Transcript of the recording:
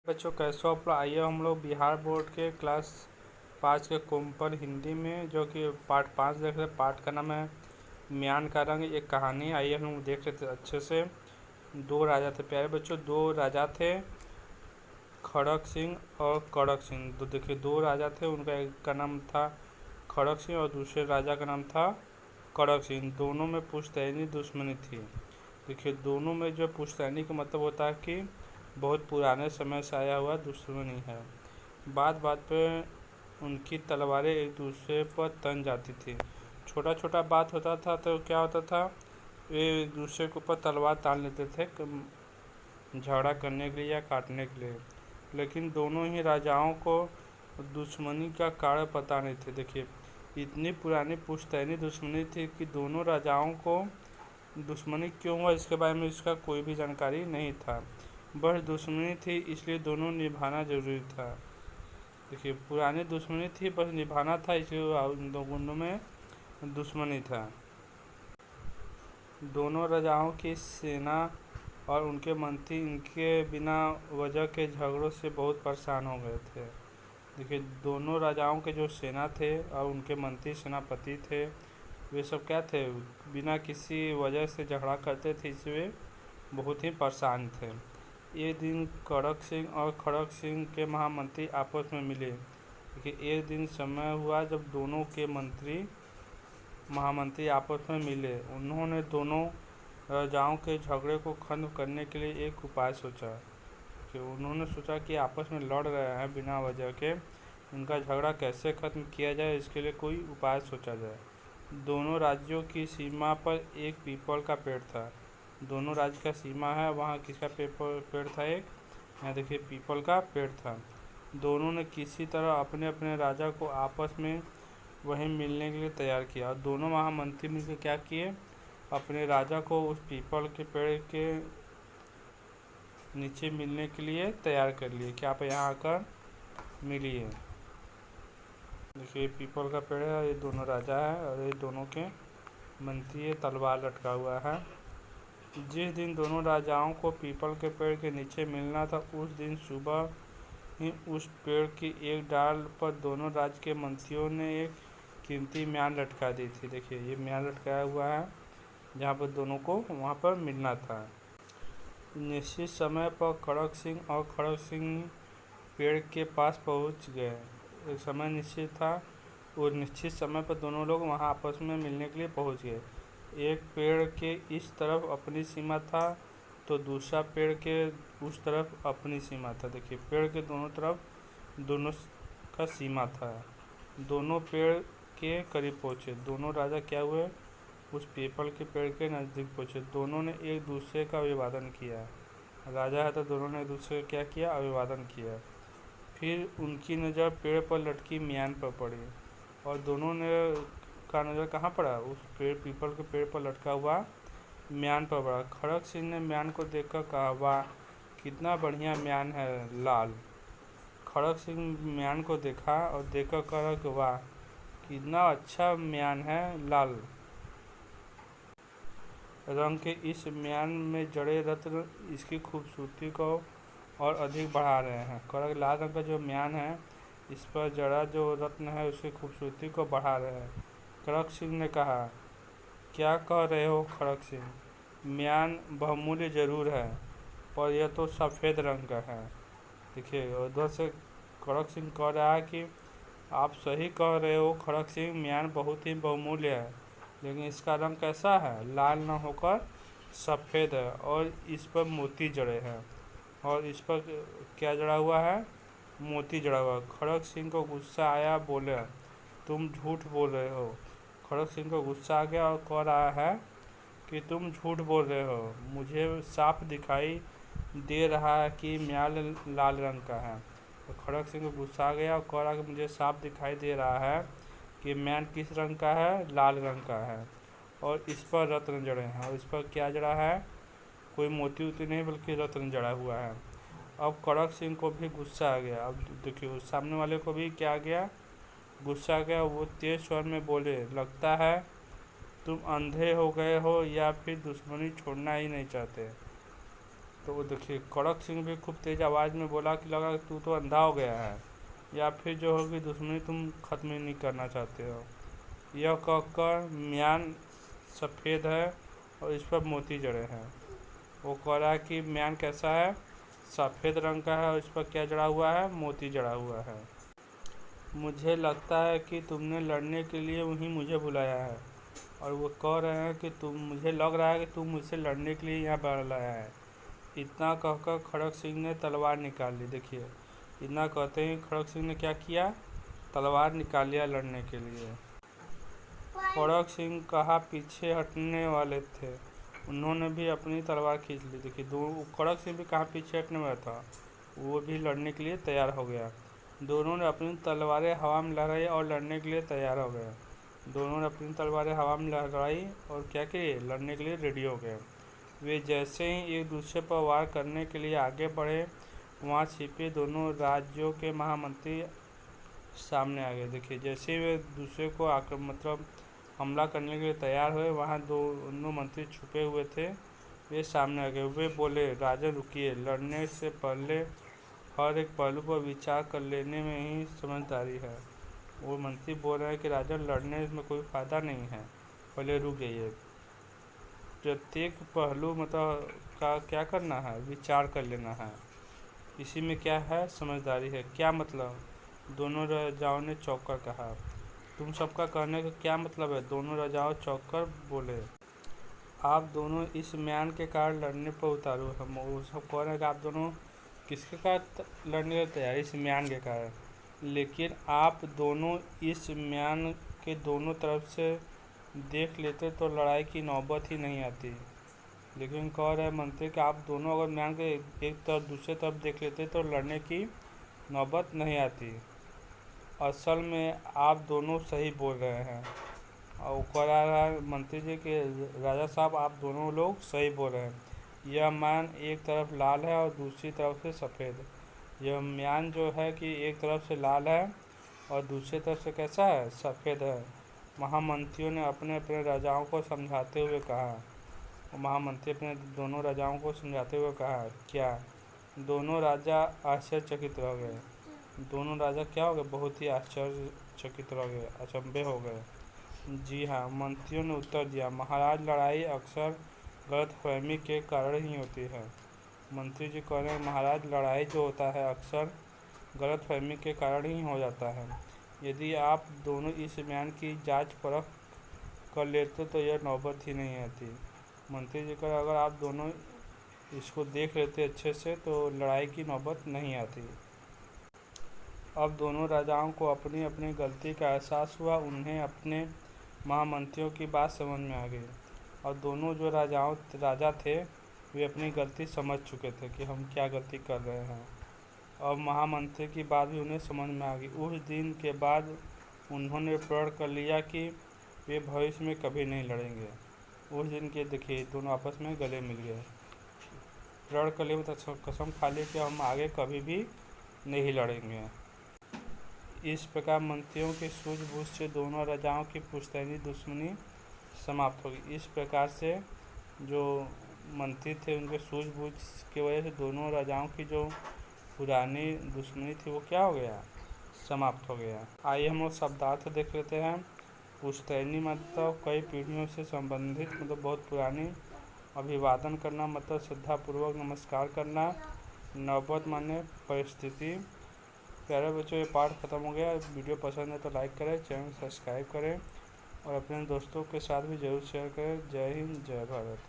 बच्चों कैसे हो आप लोग। आइए हम लोग बिहार बोर्ड के क्लास 5 के कोम्पल हिंदी में जो कि पार्ट 5 देख रहे हैं। पार्ट का नाम है म्यान का रंग। एक कहानी आइए हम लोग देख लेते अच्छे से। दो राजा थे प्यारे बच्चों, दो राजा थे खड़क सिंह और कड़क सिंह। तो देखिए दो राजा थे, उनका एक का नाम था खड़क सिंह और दूसरे राजा का नाम था कड़क सिंह। दोनों में पुश्तैनी दुश्मनी थी। देखिए दोनों में जो पुश्तैनी का मतलब होता है कि बहुत पुराने समय से आया हुआ दुश्मनी है। बात बात पे उनकी तलवारें एक दूसरे पर तन जाती थी। छोटा छोटा बात होता था तो क्या होता था, वे एक दूसरे के ऊपर तलवार तान लेते थे झगड़ा करने के लिए या काटने के लिए। लेकिन दोनों ही राजाओं को दुश्मनी का कारण पता नहीं थे। देखिए इतनी पुरानी पुश्तैनी दुश्मनी थी कि दोनों राजाओं को दुश्मनी क्यों हुआ इसके बारे में इसका कोई भी जानकारी नहीं था। बस दुश्मनी थी इसलिए दोनों निभाना जरूरी था। देखिए पुरानी दुश्मनी थी, बस निभाना था, इसलिए उन दोनों में दुश्मनी था। दोनों राजाओं की सेना और उनके मंत्री इनके बिना वजह के झगड़ों से बहुत परेशान हो गए थे। देखिए दोनों राजाओं के जो सेना थे और उनके मंत्री सेनापति थे, वे सब क्या थे, बिना किसी वजह से झगड़ा करते थे, इसलिए बहुत ही परेशान थे। एक दिन कड़क सिंह और खड़क सिंह के महामंत्री आपस में मिले। देखिए एक दिन समय हुआ जब दोनों के महामंत्री आपस में मिले। उन्होंने दोनों राजाओं के झगड़े को खत्म करने के लिए एक उपाय सोचा। कि उन्होंने सोचा कि आपस में लड़ रहे हैं बिना वजह के, इनका झगड़ा कैसे खत्म किया जाए, इसके लिए कोई उपाय सोचा जाए। दोनों राज्यों की सीमा पर एक पीपल का पेड़ था। दोनों राज्य का सीमा है, वहाँ किसका पेड़ था, एक यहाँ देखिए पीपल का पेड़ था। दोनों ने किसी तरह अपने अपने राजा को आपस में वहीं मिलने के लिए तैयार किया और दोनों महामंत्री मिलकर क्या किए, अपने राजा को उस पीपल के पेड़ के नीचे मिलने के लिए तैयार कर लिए कि आप यहाँ आकर मिलिए। देखिए पीपल का पेड़ है, ये दोनों राजा है और ये दोनों के मंत्री तलवार लटका हुआ है। जिस दिन दोनों राजाओं को पीपल के पेड़ के नीचे मिलना था, उस दिन सुबह ही उस पेड़ की एक डाल पर दोनों राज्य के मंत्रियों ने एक कीमती म्यान लटका दी थी। देखिए ये म्यान लटकाया हुआ है जहाँ पर दोनों को वहाँ पर मिलना था। निश्चित समय पर कड़क सिंह और खड़क सिंह पेड़ के पास पहुँच गए। एक समय निश्चित था, और निश्चित समय पर दोनों लोग वहाँ आपस में मिलने के लिए पहुँच गए। एक पेड़ के इस तरफ अपनी सीमा था तो दूसरा पेड़ के उस तरफ अपनी सीमा था। देखिए पेड़ के दोनों तरफ दोनों का सीमा था। दोनों पेड़ के करीब पहुँचे। दोनों राजा क्या हुए, उस पीपल के पेड़ के नज़दीक पहुँचे। दोनों ने एक दूसरे का अभिवादन किया। राजा है तो दोनों ने एक दूसरे का क्या किया, अभिवादन किया। फिर उनकी नज़र पेड़ पर लटकी म्यान पर पड़ी और दोनों ने का नज़र कहाँ पड़ा, उस पीपल के पेड़ पर लटका हुआ म्यान पर पड़ा। खड़क सिंह ने म्यान को देखकर कहा, वाह कितना बढ़िया म्यान है लाल। खड़क सिंह म्यान को देखा और देखकर कहा कि वाह कितना अच्छा म्यान है लाल रंग के। इस म्यान में जड़े रत्न इसकी खूबसूरती को और अधिक बढ़ा रहे हैं। कड़क लाल रंग का जो म्यान है, इस पर जड़ा जो रत्न है उसकी खूबसूरती को बढ़ा रहे हैं। खड़क सिंह ने कहा, क्या कह रहे हो खड़क सिंह, म्यान बहुमूल्य जरूर है पर यह तो सफ़ेद रंग का है। देखिए उधर से खड़क सिंह कह रहा है कि आप सही कह रहे हो खड़क सिंह, म्यान बहुत ही बहुमूल्य है, लेकिन इसका रंग कैसा है, लाल न होकर सफ़ेद है और इस पर मोती जड़े हैं। और इस पर क्या जड़ा हुआ है, मोती जड़ा हुआ। खड़क सिंह को गुस्सा आया, बोले तुम झूठ बोल रहे हो। खड़क सिंह को गुस्सा आ गया और कह रहा है कि तुम झूठ बोल रहे हो, मुझे साफ दिखाई दे रहा है कि म्यान लाल रंग का है। तो खड़क सिंह को गुस्सा आ गया और कह रहा कि मुझे साफ दिखाई दे रहा है कि म्यान किस रंग का है, लाल रंग का है और इस पर रत्न जड़े हैं। और इस पर क्या जड़ा है, कोई मोती वोती नहीं बल्कि रत्न जड़ा हुआ है। अब कड़क सिंह को भी गुस्सा आ गया। अब देखिए सामने वाले को भी क्या आ गया, गुस्सा आ गया। वो तेज स्वर में बोले, लगता है तुम अंधे हो गए हो या फिर दुश्मनी छोड़ना ही नहीं चाहते। तो वो देखिए कड़क सिंह भी खूब तेज आवाज़ में बोला कि लगा तू तो अंधा हो गया है, या फिर जो होगी दुश्मनी तुम ख़त्म ही नहीं करना चाहते हो। यह कहकर म्यान सफ़ेद है और इस पर मोती जड़े हैं। वो कह रहा है कि म्यान कैसा है, सफ़ेद रंग का है और इस पर क्या जड़ा हुआ है, मोती जड़ा हुआ है। मुझे लगता है कि तुमने लड़ने के लिए वहीं मुझे बुलाया है। और वो कह रहे हैं कि मुझे लग रहा है कि तुम मुझसे लड़ने के लिए यहाँ बुलाया है। इतना कहकर खड़क सिंह ने तलवार निकाल ली। देखिए इतना कहते ही खड़क सिंह ने क्या किया, तलवार निकाल लिया लड़ने के लिए। खड़क सिंह कहाँ पीछे हटने वाले थे, उन्होंने भी अपनी तलवार खींच ली। देखिए खड़क सिंह भी कहाँ पीछे हटने वाला था, वो भी लड़ने के लिए तैयार हो गया। दोनों ने अपनी तलवारें हवा में लहराई और लड़ने के लिए तैयार हो गए। दोनों ने अपनी तलवारें हवा में लहराई और क्या किए, लड़ने के लिए रेडी हो गए। वे जैसे ही एक दूसरे पर वार करने के लिए आगे बढ़े, वहाँ छिपे दोनों राज्यों के महामंत्री सामने आ गए। देखिए जैसे ही वे दूसरे को मतलब हमला करने के लिए तैयार हुए, वहाँ दोनों मंत्री छुपे हुए थे, वे सामने आ गए। वे बोले, राजन रुकिए, लड़ने से पहले हर एक पहलू पर विचार कर लेने में ही समझदारी है। वो मंत्री बोल रहे हैं कि राजन लड़ने में कोई फ़ायदा नहीं है, पहले रुक जाइए। प्रत्येक पहलू मतलब का क्या करना है, विचार कर लेना है, इसी में क्या है, समझदारी है। क्या मतलब, दोनों राजाओं ने चौंक कर कहा। तुम सबका कहने का क्या मतलब है, दोनों राजाओं चौंक कर बोले। आप दोनों इस म्यान के कारण लड़ने पर उतारू। हम वो सब कह रहे हैं कि आप दोनों किसके कारण लड़ने का तैयार, इस म्यान के कारण। लेकिन आप दोनों इस म्यान के दोनों तरफ से देख लेते तो लड़ाई की नौबत ही नहीं आती। लेकिन कह रहे मंत्री कि आप दोनों अगर म्यान के एक तरफ दूसरे तरफ देख लेते तो लड़ने की नौबत नहीं आती। असल में आप दोनों सही बोल रहे हैं। और कह रहा है मंत्री जी कि राजा साहब आप दोनों लोग सही बोल रहे हैं। यह म्यान एक तरफ लाल है और दूसरी तरफ से सफ़ेद। यह म्यान जो है कि एक तरफ से लाल है और दूसरी तरफ से कैसा है, सफ़ेद है। महामंत्रियों ने अपने अपने राजाओं को समझाते हुए कहा। महामंत्री अपने दोनों राजाओं को समझाते हुए कहा। क्या, दोनों राजा आश्चर्यचकित रह गए। दोनों राजा क्या हो गए, बहुत ही आश्चर्यचकित रह गए, अचंभे हो गए। जी हाँ, मंत्रियों ने उत्तर दिया, महाराज लड़ाई अक्सर गलतफहमी के कारण ही होती है। मंत्री जी कह रहे हैं महाराज लड़ाई जो होता है अक्सर गलतफहमी के कारण ही हो जाता है। यदि आप दोनों इस म्यान की जांच परख कर लेते तो यह नौबत ही नहीं आती। मंत्री जी कह रहे अगर आप दोनों इसको देख लेते अच्छे से तो लड़ाई की नौबत नहीं आती। अब दोनों राजाओं को अपनी अपनी गलती का एहसास हुआ। उन्हें अपने महामंत्रियों की बात समझ में आ गई और दोनों जो राजा थे वे अपनी गलती समझ चुके थे कि हम क्या गलती कर रहे हैं। और महामंत्री की बात भी उन्हें समझ में आ गई। उस दिन के बाद उन्होंने प्रण कर लिया कि वे भविष्य में कभी नहीं लड़ेंगे। उस दिन के देखिए दोनों आपस में गले मिल गए। प्रण कर लिए मतलब कसम खा ली कि हम आगे कभी भी नहीं लड़ेंगे। इस प्रकार मंत्रियों की सूझबूझ से दोनों राजाओं की पुश्तैनी दुश्मनी समाप्त होगी। इस प्रकार से जो मंत्री थे उनके सूझबूझ की वजह से दोनों राजाओं की जो पुरानी दुश्मनी थी वो क्या हो गया, समाप्त हो गया। आइए हम लोग शब्दार्थ देख लेते हैं। पुश्तैनी मतलब कई पीढ़ियों से संबंधित, मतलब बहुत पुरानी। अभिवादन करना मतलब श्रद्धापूर्वक नमस्कार करना। नौबत माने परिस्थिति। प्यारे बच्चों ये पाठ खत्म हो गया। वीडियो पसंद है तो लाइक करें, चैनल सब्सक्राइब करें और अपने दोस्तों के साथ भी ज़रूर शेयर करें। जय हिंद, जय भारत।